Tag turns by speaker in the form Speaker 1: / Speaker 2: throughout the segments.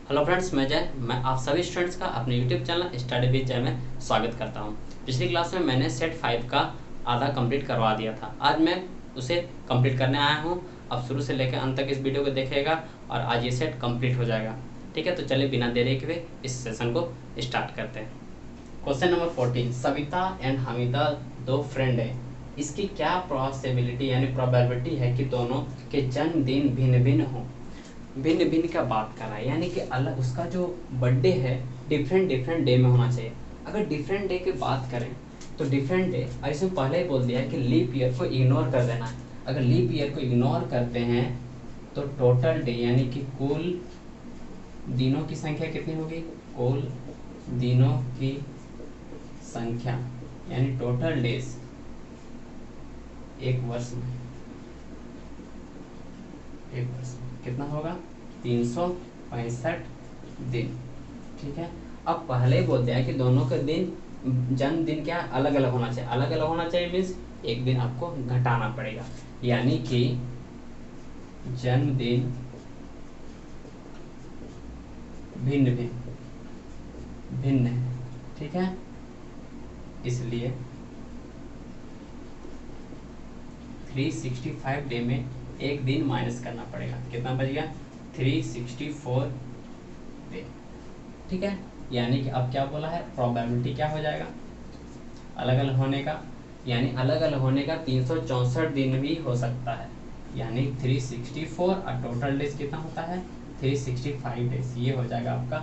Speaker 1: Hello friends, मैं आप सभी स्टूडेंट्स का अपने यूट्यूब चैनल स्टडी विद जय में स्वागत करता हूं। पिछली क्लास में मैंने सेट 5 का आधा कंप्लीट करवा दिया था। आज मैं उसे कंप्लीट करने आया हूं। अब शुरू से लेकर अंत तक इस वीडियो को देखिएगा और आज ये सेट कंप्लीट हो जाएगा। ठीक है, तो चलिए बिना देरी के हुए इस सेशन को स्टार्ट करते हैं। Question number 14, Savita and Hamida दो फ्रेंड है, इसकी क्या पॉसिबिलिटी यानी प्रोबेबिलिटी है कि दोनों के जन्मदिन भिन्न भिन्न हों। भिन्न भिन्न का बात कर रहा है, यानी कि अलग उसका जो बर्थडे है डिफरेंट डे में होना चाहिए। अगर डिफरेंट डे की बात करें तो डिफरेंट डे, और इसमें पहले ही बोल दिया है कि लीप ईयर को इग्नोर कर देना है। अगर लीप ईयर को इग्नोर करते हैं तो टोटल डे यानी कि कुल दिनों की संख्या कितनी होगी, कुल दिनों की संख्या यानी टोटल डेज एक वर्ष में कितना होगा, 365 दिन। ठीक है, अब पहले ही बोल दिया कि दोनों के दिन जन्मदिन क्या अलग अलग होना चाहिए। अलग अलग होना चाहिए मीन्स एक दिन आपको घटाना पड़ेगा, यानी कि जन्मदिन भिन्न है। ठीक है, इसलिए 365 डे में एक दिन माइनस करना पड़ेगा। कितना बच गया, 364 डे। ठीक है, यानी कि अब क्या बोला है, प्रोबेबिलिटी क्या हो जाएगा अलग अलग होने का, यानी अलग अलग होने का 364 दिन भी हो सकता है, यानी 364 और टोटल डेज कितना होता है 365 डेज। ये हो जाएगा आपका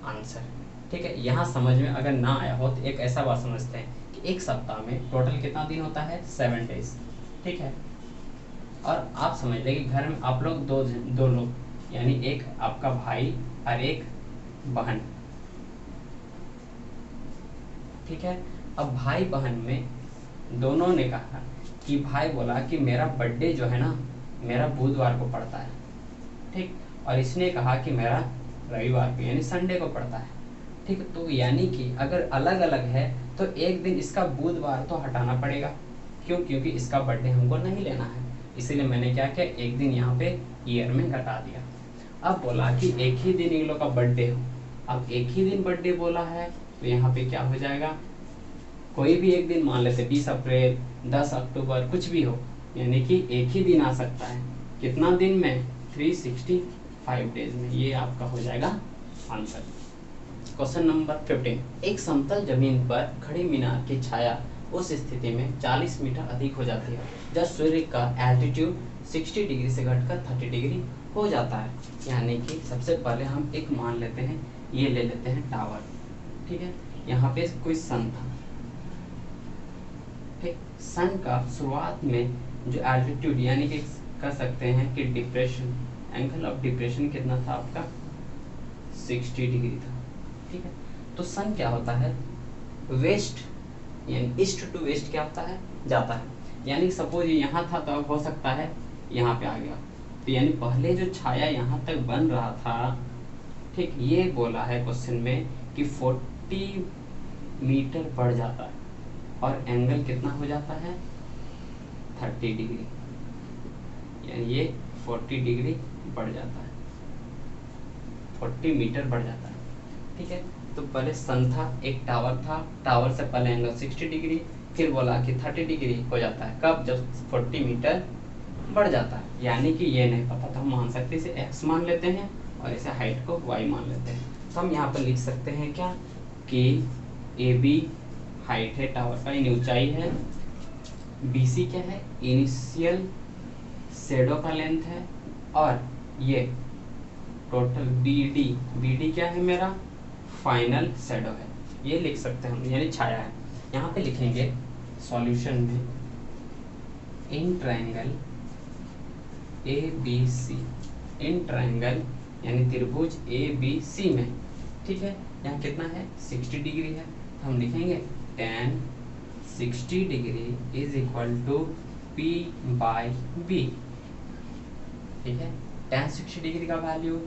Speaker 1: आंसर। ठीक है, यहाँ समझ में अगर ना आया हो तो एक ऐसा बात समझते हैं कि एक सप्ताह में टोटल कितना दिन होता है 7 डेज। ठीक है, और आप समझ लें कि घर में आप लोग दो लोग, यानी एक आपका भाई और एक बहन। ठीक है, अब भाई बहन में दोनों ने कहा कि भाई बोला कि मेरा बर्थडे जो है ना मेरा बुधवार को पड़ता है। ठीक, और इसने कहा कि मेरा रविवार को यानी संडे को पड़ता है। ठीक, तो यानी कि अगर अलग अलग है तो एक दिन इसका बुधवार तो हटाना पड़ेगा। क्यों, क्योंकि इसका बर्थडे हमको नहीं लेना है, इसीलिए मैंने क्या किया, एक दिन यहाँ पे ईयर में घटा दिया। अब बोला कि एक ही दिन इन लोग का बर्थडे हो। अब एक ही दिन बर्थडे बोला है तो यहाँ पे क्या हो जाएगा, कोई भी एक दिन मान लेते, 20 अप्रैल 10 अक्टूबर कुछ भी हो, यानी कि एक ही दिन आ सकता है। कितना दिन में, 365 डेज में। ये आपका हो जाएगा आंसर। क्वेश्चन नंबर 15, एक समतल जमीन पर खड़ी मीनार की छाया उस स्थिति में 40 मीटर अधिक हो जाती है जब सूर्य का एल्टीट्यूड 60 डिग्री से घटकर 30 डिग्री हो जाता है। यानी कि सबसे पहले हम एक मान लेते हैं, ये ले लेते हैं टावर। ठीक है, यहाँ पे कोई सन था। ठीक, सन का शुरुआत में जो एल्टीट्यूड यानी कि कह सकते हैं कि डिप्रेशन, एंगल ऑफ डिप्रेशन कितना था आपका 60 डिग्री था। ठीक है, तो सन क्या होता है, वेस्ट यानी ईस्ट टू वेस्ट क्या होता है, जाता है। यानी सपोज यहाँ था तो अब हो सकता है यहाँ पे आ गया, तो यानी पहले जो छाया यहाँ तक बन रहा था, ठीक, ये बोला है क्वेश्चन में कि 40 मीटर बढ़ जाता है और एंगल कितना हो जाता है 30 डिग्री, यानी ये 40 डिग्री बढ़ जाता है, 40 मीटर बढ़ जाता है। ठीक है, तो पहले सन था, एक टावर था, टावर से पहले एंगल 60 डिग्री, फिर बोला कि 30 डिग्री हो जाता है कब, जब 40 मीटर बढ़ जाता है। यानी कि ये नहीं पता तो हम मान सकते इसे x मान लेते हैं और इसे हाइट को y मान लेते हैं। तो हम यहाँ पर लिख सकते हैं क्या कि AB हाइट है टावर का, यानी ऊंचाई है, BC क्या है, इनिशियल शेडो का लेंथ है, और ये टोटल BD क्या है मेरा फाइनल शेडो है। ये लिख सकते हैं हम, यानी छाया है। यहाँ पे लिखेंगे सॉल्यूशन में in triangle ABC, in triangle यानी त्रिभुज ABC में। ठीक है, यहाँ कितना है 60 डिग्री है, तो हम लिखेंगे tan 60 degree is equal to P/B। ठीक है, tan 60 डिग्री का वैल्यू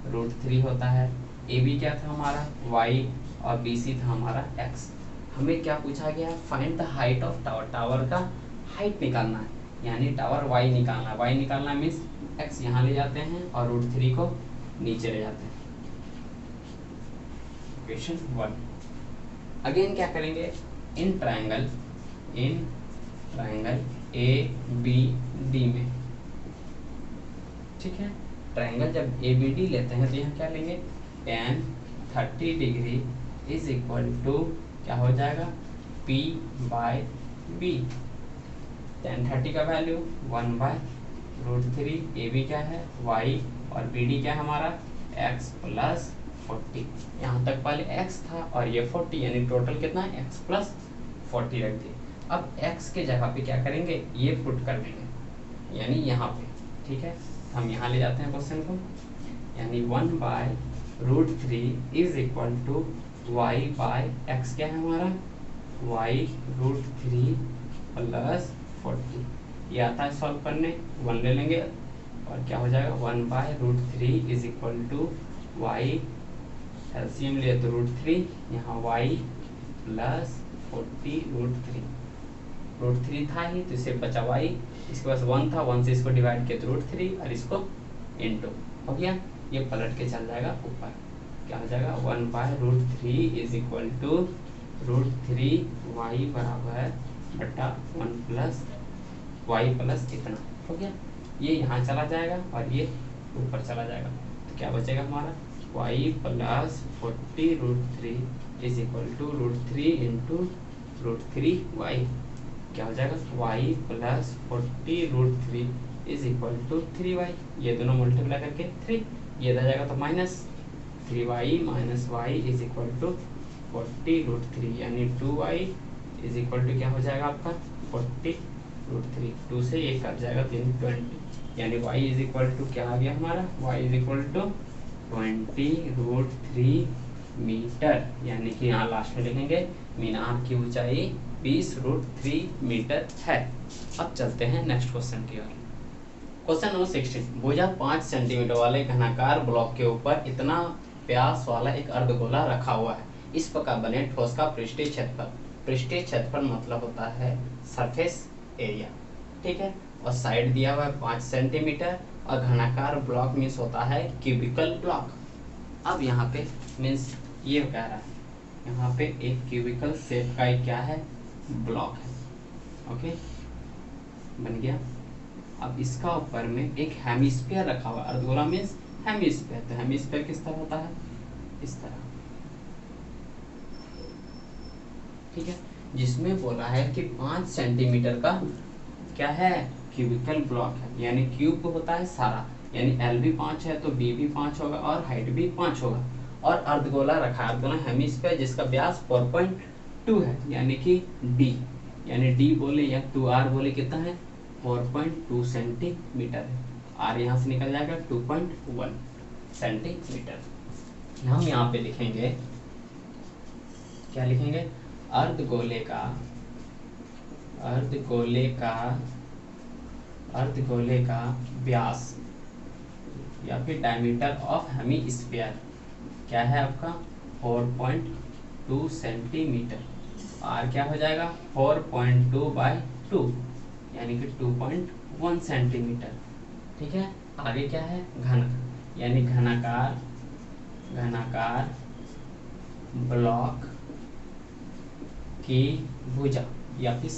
Speaker 1: √3 होता है। AB क्या था हमारा y और BC था हमारा x। हमें क्या पूछा गया, find the height of tower, tower का हाइट निकालना है, यानी टावर y निकालना है। y निकालना मीन्स x यहाँ ले जाते हैं और √3 को नीचे ले जाते हैं। इक्वेशन 1। अगेन क्या करेंगे, in triangle A B D में, ठीक है, ट्रायंगल जब ए बी डी लेते हैं तो यहाँ क्या लेंगे, tan 30 degree is equal to क्या हो जाएगा, P बाय बी। tan 30 का वैल्यू 1/√3, ए बी क्या है y और बी डी क्या है हमारा x प्लस 40। यहाँ तक पहले x था और ये 40, यानी टोटल कितना है x प्लस 40 रख दिए। अब x के जगह पे क्या करेंगे, ये पुट कर देंगे, यानी यहाँ पे, ठीक है, हम यहाँ ले जाते हैं क्वेश्चन को, यानी 1/√3 is equal to y by x क्या है हमारा y√3 प्लस 40। ये आता है सॉल्व करने, 1 ले लेंगे और क्या हो जाएगा 1/√3 is equal to y, LCM लिए तो √3, यहाँ y प्लस 40√3, √3 था ही तो इसे बचा y, इसके पास 1 था, 1 से इसको डिवाइड किया तो √3 और इसको इनटू हो गया, ये पलट के चल जाएगा ऊपर, क्या हो जाएगा 1/√3 इज इक्वल टू √3y बराबर बटा 1 प्लस y प्लस इतना हो गया, ये यहाँ चला जाएगा और ये ऊपर चला जाएगा, तो क्या बचेगा हमारा y plus 40√3 is equal to √3 into √3y, क्या हो जाएगा y plus 40√3 is equal to 3y, ये दोनों मल्टीप्लाई करके 3, ये रह जाएगा तो minus 3y minus y is equal to 40√3, यानी 2y इज इक्वल टू क्या हो जाएगा आपका 40√3, 2 से ये कट जाएगा 20, यानी y इज इक्वल टू क्या आ गया हमारा y is equal to 20√3 metre, यानी कि यहाँ लास्ट में लिखेंगे मीनार की ऊंचाई 20√3 मीटर है। अब चलते हैं नेक्स्ट क्वेश्चन की ओर। क्वेश्चन नंबर 16, भुजा 5 सेंटीमीटर वाले घनाकार ब्लॉक के ऊपर इतना व्यास वाला एक अर्धगोला रखा हुआ है, इस प्रकार बने ठोस का पृष्ठीय क्षेत्रफल, पृष्ठीय क्षेत्रफल मतलब होता है सरफेस एरिया, ठीक है, और साइड दिया हुआ है 5 सेंटीमीटर, और घनाकार ब्लॉक मीन्स होता है क्यूबिकल ब्लॉक। अब यहाँ पे मीन्स ये कह रहा है, यहाँ पे एक क्यूबिकल शेप का एक क्या है ब्लॉक है, ओके बन गया। अब इसका ऊपर में एक हेमिस्फीयर रखा हुआ, अर्धगोला मीन्स हेमिस्फीयर, तो हेमिस्फीयर किस तरह होता है, इस तरह, ठीक है, जिसमें बोला है कि 5 सेंटीमीटर का क्या है क्यूबिकल ब्लॉक है, यानी क्यूब होता है सारा, यानी एल भी 5 है तो बी भी 5 होगा और हाइट भी 5 होगा, और अर्धगोला रखा है, अर्धगोला हेमिस्फीयर जिसका व्यास 4.2 है, यानी कि डी, यानी डी बोले या 2r बोले कितना है 4.2 सेंटीमीटर है, r यहाँ से निकल जाएगा 2.1 सेंटीमीटर। हम यहाँ पे लिखेंगे, क्या लिखेंगे, अर्धगोले का व्यास या फिर डायमीटर ऑफ हेमिस्फीयर क्या है आपका 4.2 सेंटीमीटर, r क्या हो जाएगा 4.2/2 यानी कि 2.1 सेंटीमीटर, ठीक है। आगे क्या है घनक, यानी घनाकार ब्लॉक की भुजा या फिर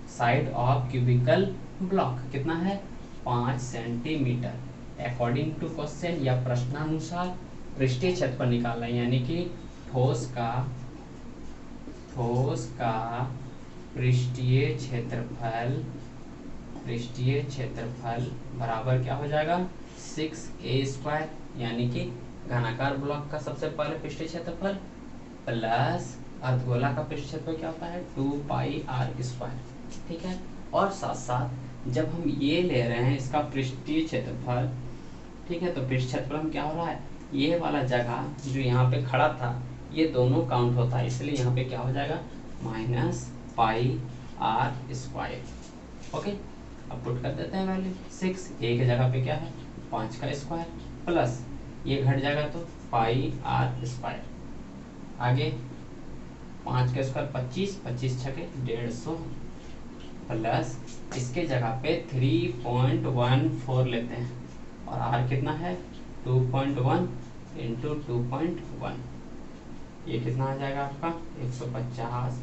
Speaker 1: साइड ऑफ क्यूबिकल ब्लॉक कितना है 5 सेंटीमीटर। अकॉर्डिंग टू क्वेश्चन या प्रश्नानुसार पृष्ठीय क्षेत्रफल निकालना, यानी कि ठोस का पृष्ठीय क्षेत्रफल बराबर क्या हो जाएगा 6a², यानी कि घनाकार ब्लॉक का सबसे पहले पृष्ठीय क्षेत्रफल प्लस अर्धगोला का पृष्ठीय क्षेत्रफल क्या होता है 2πr², ठीक है। और साथ साथ जब हम ये ले रहे हैं इसका पृष्ठीय क्षेत्रफल, ठीक है, तो पृष्ठ क्षेत्रफल हम क्या हो रहा है, ये वाला जगह जो यहाँ पे खड़ा था ये दोनों काउंट होता है, इसलिए यहाँ पे क्या हो जाएगा -πr², ओके। अब पुट कर देते हैं वैल्यू 6, ए की जगह पे क्या है 5 का स्क्वायर प्लस ये घट जाएगा तो πr², आगे 5 का स्क्वायर 25, 25 छके 150 प्लस इसके जगह पे 3.14 लेते हैं और r कितना है 2.1 इंटू 2.1, ये कितना आ जाएगा आपका 150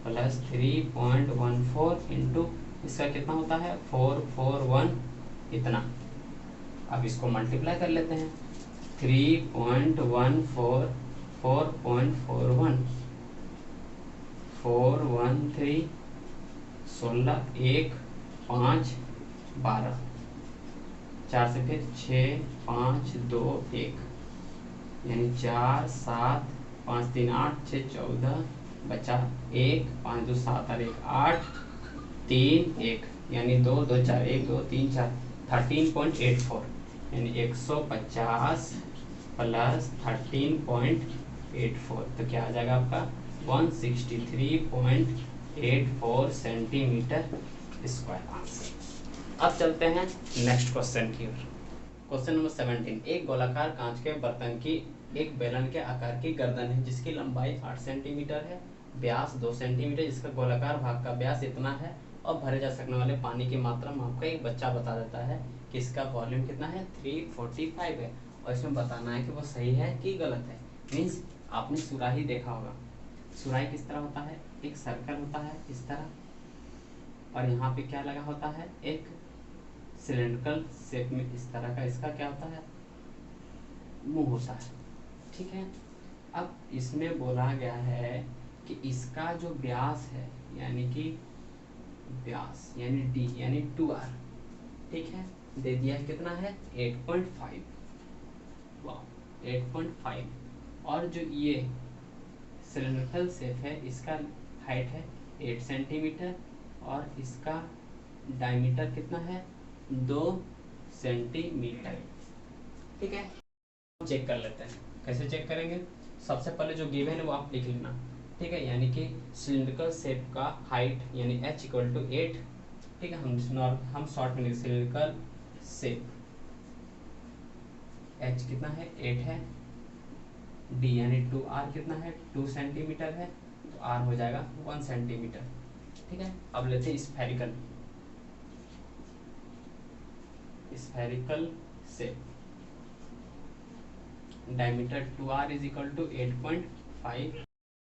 Speaker 1: प्लस 3.14 इंटू इसका कितना होता है 441 इतना। अब इसको मल्टीप्लाई कर लेते हैं 3.14 4.41 413 16 1 5 12 4 से फिर 6 5 2 1 यानी 4 7 5 3 8 6 14 बचा 1 5 2 7 और 1 8 3 1 यानी 2 2 4 1 2 3 4 13.84 यानी 150 प्लस 13.84 तो क्या आ जाएगा आपका 163.84 सेंटीमीटर स्क्वायर आंसर। अब चलते हैं नेक्स्ट क्वेश्चन की ओर। क्वेश्चन नंबर 17, एक गोलाकार कांच के बर्तन की एक बेलन के आकार की गर्दन है जिसकी लंबाई 8 सेंटीमीटर है, व्यास 2 सेंटीमीटर, जिसका गोलाकार भाग का व्यास इतना है और भरे जा सकने वाले पानी की मात्रा आपका एक बच्चा बता देता है कि इसका वॉल्यूम कितना है 345 है और इसमें बताना है कि वो सही है कि गलत है। मीन्स आपने सुराही देखा होगा, सुराही किस तरह होता है, एक सर्कल होता है इस तरह और यहाँ पे क्या लगा होता है एक सिलेंड्रिकल शेप में इस तरह का इसका क्या होता है मुंह होता है। ठीक है, अब इसमें बोला गया है कि इसका जो व्यास है यानी कि व्यास यानी डी यानी 2r, ठीक है, दे दिया है कितना है 8.5, वाह 8.5 और जो ये सिलेंड्रिकल शेप है इसका हाइट है 8 सेंटीमीटर और इसका डायमीटर कितना है 2 सेंटीमीटर। ठीक है, चेक कर लेते हैं, कैसे चेक करेंगे, सबसे पहले जो गिवन है वो आप लिख लेना। ठीक है, यानी कि सिलिंड्रिकल शेप का हाइट यानी h इक्वल टू 8, ठीक है, हम शॉर्ट में लिख सिलिंड्रिकल शेप h कितना है 8 है, d यानी 2r कितना है 2 सेंटीमीटर है तो r हो जाएगा 1 सेंटीमीटर। ठीक है, अब लेते हैं spherical shape, diameter 2r is equal to 8.5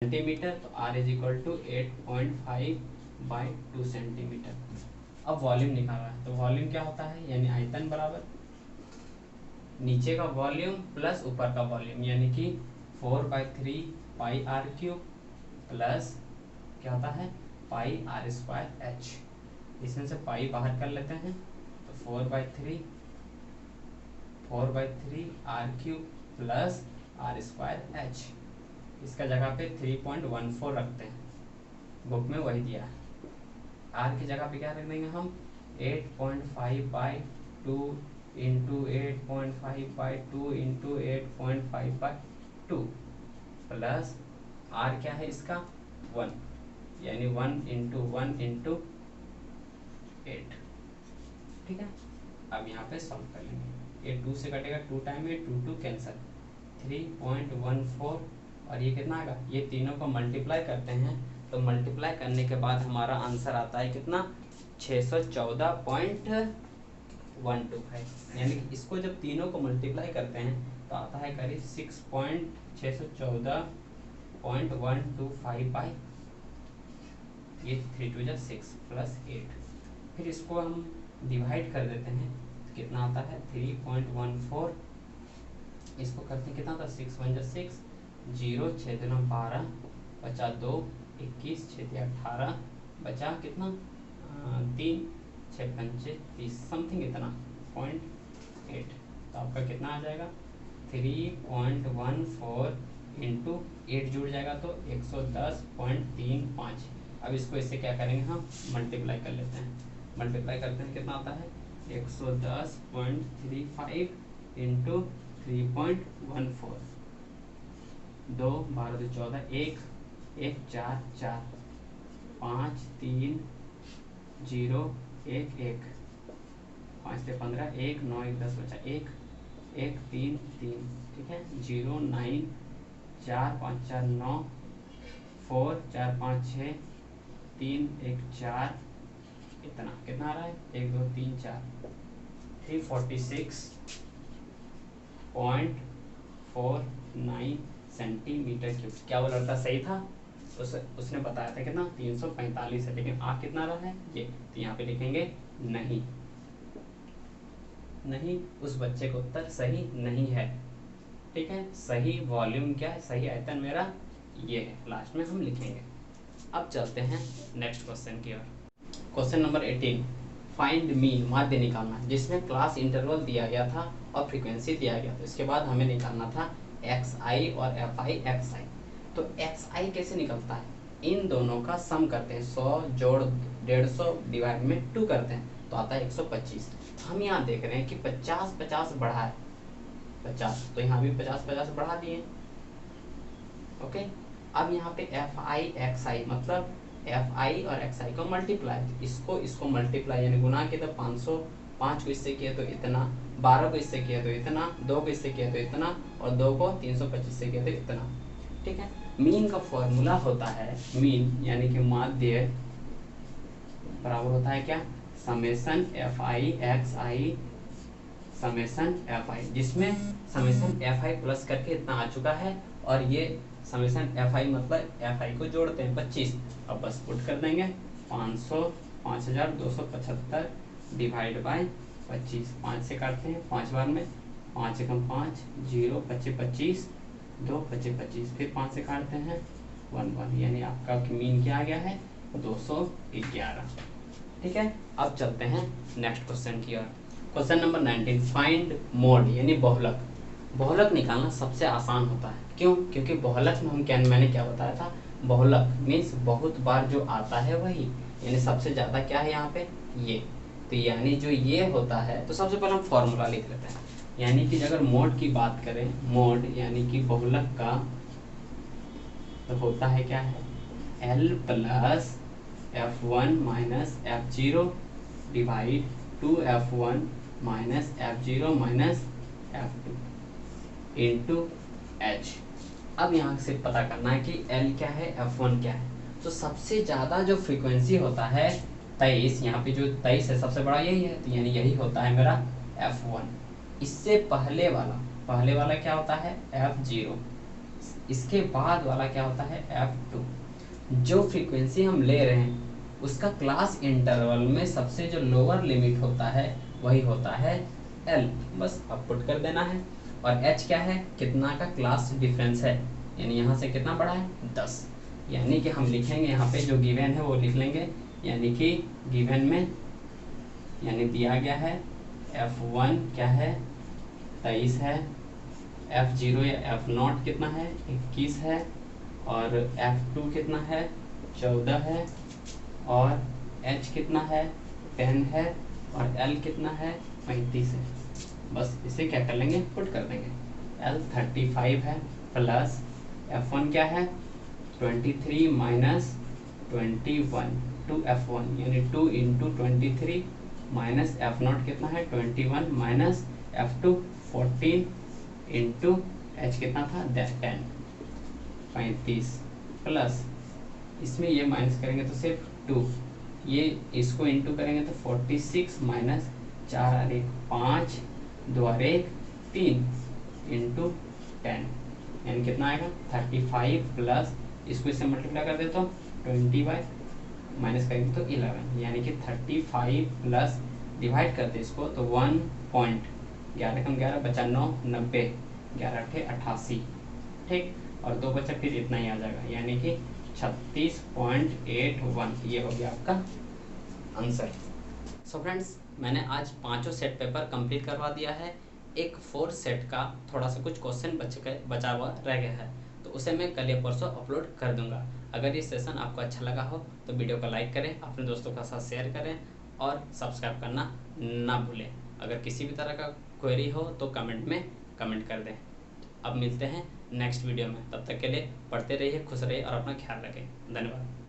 Speaker 1: centimetre तो r is equal to 8.5 by 2 centimetre. अब वॉल्यूम निकालना है तो वॉल्यूम क्या होता है यानी आयतन बराबर नीचे का वॉल्यूम प्लस ऊपर का वॉल्यूम यानी कि 4/3 पाई आर क्यूब प्लस क्या होता है पाई आर स्क्वायर एच, इसमें से पाई बाहर कर लेते हैं तो 4/3 r cube plus r square h, इसका जगह पे 3.14 रखते हैं, बुक में वही दिया है। आर की जगह पे क्या रख देंगे हम 8.5/2 इंटू 8.5/2 इंटू 8.5/2 प्लस आर क्या है इसका 1 यानी 1 इंटू 1 इंटू 8। ठीक है, अब यहाँ पे सॉल्व कर लेंगे, ये 2 से कटेगा 2 टाइम में 2 2 कैंसिल 3.14 और ये कितना आएगा, ये तीनों को मल्टीप्लाई करते हैं तो मल्टीप्लाई करने के बाद हमारा आंसर आता है कितना 614.125, यानी कि इसको जब तीनों को मल्टीप्लाई करते हैं तो आता है करीब 614.125 बाई ये 3 2 6 प्लस 8, फिर इसको हम डिवाइड कर देते हैं तो कितना आता है 3.14, इसको करते हैं कितना था 6 1 6 0 6 2 12 बचा 2 21 6 18 बचा कितना 3 6 5 30 समथिंग इतना 0.8 तो आपका कितना आ जाएगा 3.14 इंटू 8 जुड़ जाएगा तो 110.35। अब इसको इससे क्या करेंगे हम मल्टीप्लाई कर लेते हैं, मल्टीप्लाई करते हैं कितना आता है 110.35 इंटू 3.14 2 12 2 14 1 1 4 4 5 3 0 1 1 5 से 15 1 9 1 10 बचा 1 1 3 3, ठीक है 0 9 4 5 4 9 4 4 5 6 3 1 4 इतना कितना आ रहा है 1 2 3 4 346.4 3.49 सेंटीमीटर क्यूब। क्या वो लड़का सही था? उसने बताया था कितना 345 है, लेकिन आ कितना रहा है ये, तो यहाँ पे लिखेंगे नहीं, नहीं, उस बच्चे का उत्तर सही नहीं है। ठीक है, सही वॉल्यूम क्या है, सही आयतन मेरा ये है, लास्ट में हम लिखेंगे। अब चलते हैं नेक्स्ट क्वेश्चन की ओर। क्वेश्चन नंबर 18, फाइंड मीन, माध्य निकालना, जिसमें क्लास इंटरवल दिया गया था और फ्रीक्वेंसी दिया गया था। इसके बाद हमें निकालना था एक्स आई और एफ आई एक्स आई। तो एक्स आई कैसे निकलता है, इन दोनों का सम करते हैं, 100 जोड़ 150 डिवाइड में 2 करते हैं तो आता है 125। हम यहाँ देख रहे हैं कि 50-50 बढ़ा है, 50, तो यहाँ भी 50-50 बढ़ा दिए। ओके, अब यहाँ पे एफ आई एक्स आई, मतलब एफ आई और एक्स आई को मल्टीप्लाई, इसको मल्टीप्लाई यानी गुना किया तो 500, 5 को इससे किया तो इतना, 12 को इससे किया तो इतना, 2 को इससे किया तो इतना, और 2 को 325 से किया तो इतना। ठीक है, मीन का फॉर्मूला होता है, मीन यानी कि माध्य बराबर होता है क्या, summation F I x I summation F I, जिसमें समेसन एफ आई प्लस करके इतना आ चुका है, और ये समेसन एफ आई मतलब एफ आई को जोड़ते हैं 25। अब बस पुट कर देंगे 500 5275 डिवाइड बाय 25, 5 से काटते हैं 5 बार में, 5 एकम 5, 0 25 25, 2 25 25, फिर 5 से काटते हैं 1 1, यानी आपका मीन क्या आ गया है 211। ठीक है, अब चलते हैं नेक्स्ट क्वेश्चन की ओर। क्वेश्चन नंबर 19, फाइंड मोड यानी बहुलक। बहुलक निकालना सबसे आसान होता है, क्यों? क्योंकि बहुलक में हम क्या, मैंने क्या बताया था, बहुलक मीन्स बहुत बार जो आता है वही, यानी सबसे ज्यादा क्या है यहाँ पे ये, तो यानी जो ये होता है, तो सबसे पहले हम फॉर्मूला लिख लेते हैं। यानी कि अगर मोड की बात करें, मोड यानी कि बहुलक का, तो होता है क्या है L plus F1 minus F0 divide 2F1 minus F0 minus F2 into H। अब यहाँ से पता करना है कि L क्या है, F1 क्या है। तो सबसे ज़्यादा जो फ्रीक्वेंसी होता है 23, यहाँ पे जो 23 है सबसे बड़ा यही है, तो यानी यही होता है मेरा F1। इससे पहले वाला क्या होता है F0, इसके बाद वाला क्या होता है F2। जो फ्रीक्वेंसी हम ले रहे हैं उसका क्लास इंटरवल में सबसे जो लोअर लिमिट होता है वही होता है L, बस अब पुट कर देना है। और H क्या है, कितना का क्लास डिफरेंस है, यानी यहाँ से कितना बड़ा है 10, यानी कि हम लिखेंगे यहाँ पे जो गिवन है वो लिख लेंगे, यानी कि गिवन में यानी दिया गया है F1 क्या है 23 है, F0 या F0 कितना है 21 है, और F2 कितना है 14 है, और H कितना है 10 है, और L कितना है 35 है। बस इसे क्या कर लेंगे, पुट कर देंगे। L 35 है प्लस F1 क्या है 23 माइनस 21 2F1, यानी 2 इंटू 23 माइनस F0 कितना है 21 माइनस F2 14 इंटू H कितना था 10 35 प्लस इसमें ये माइनस करेंगे तो सिर्फ 2, ये इसको इंटू करेंगे तो 46 माइनस 4 और 1 5 2 और 1 3 इंटू 10, यानी कितना आएगा 35 प्लस इसको इससे मल्टीप्लाई कर दे तो 20 बाई माइनस करेंगे तो 11, यानी कि 35 प्लस डिवाइड कर दे इसको तो 1.11 कम 11 बचा 9 90 11 अठे 88। ठीक, और 2 बचा फिर इतना ही आ जाएगा, यानी कि 36.81, ये हो गया आपका आंसर। सो फ्रेंड्स, मैंने आज पांचों सेट पेपर कंप्लीट करवा दिया है। एक 4th सेट का थोड़ा सा कुछ क्वेश्चन बचा हुआ रह गया है, तो उसे मैं कल या परसों अपलोड कर दूंगा। अगर ये सेशन आपको अच्छा लगा हो तो वीडियो को लाइक करें, अपने दोस्तों के साथ शेयर करें और सब्सक्राइब करना ना भूलें। अगर किसी भी तरह का क्वेरी हो तो कमेंट में कमेंट कर दें। अब मिलते हैं नेक्स्ट वीडियो में, तब तक के लिए पढ़ते रहिए, खुश रहिए और अपना ख्याल रखें। धन्यवाद।